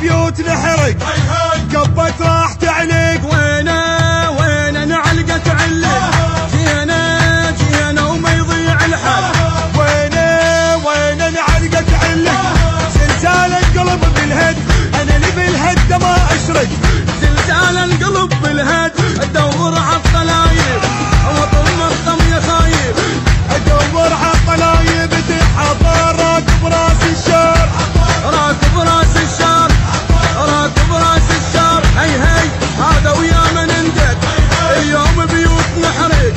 بيوت نحرق قبت راح تعلق. وينه نعلقة علق جينا وما يضيع الحل. وينه نعلقة علق زلزال القلب بالهد انا اللي بالهد ما اشرق. زلزال القلب بالهد ادور عالطلايب واطم الطم يا خايب. ادور عالطلايب تحضر راكب راس الشار. راكب راس الشار راكب راس الشار. هي هذا ويا من ندق اليوم بيوت نحرق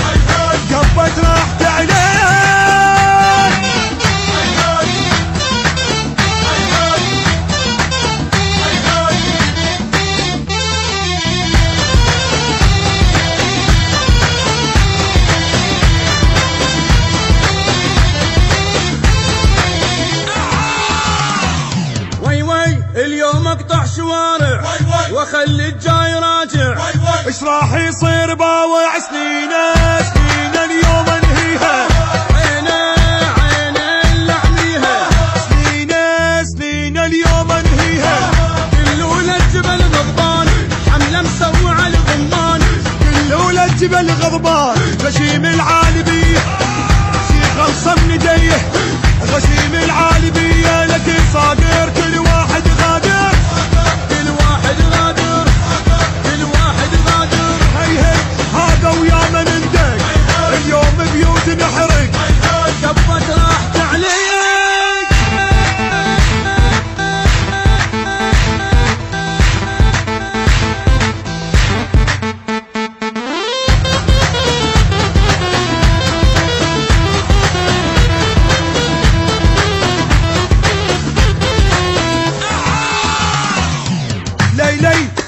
قبت راح تعلق. اليوم اقطع شوارع واخلي الجاي راجع. ايش راح يصير باوع سنينه اليوم انهيها. عينه اللحميها سنينه اليوم انهيها. كلوا الجبل غضبان حمله مسوع الغمان. كلوا الجبل غضبان غشيم العالبيه شي خلصه من يديه. غشيم العالبيه لك صادر كل واحد غادر. كل واحد غادر كل واحد غادر. هي هذا ويا من ندق اليوم بيوت نحرق قبت راح تعلق.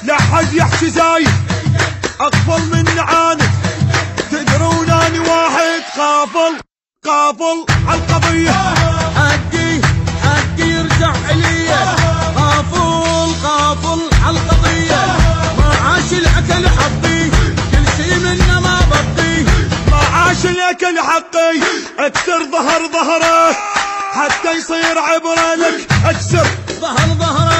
لا حد يحكي زايد اقفل من عاند. تدرون اني واحد قافل عالقضية. حقي يرجع الي قافل عالقضية. ما عاش الاكل حقي كل شي منه ما بقي. ما عاش الاكل حقي اكسر ظهره حتى يصير عبرة لك. اكسر ظهره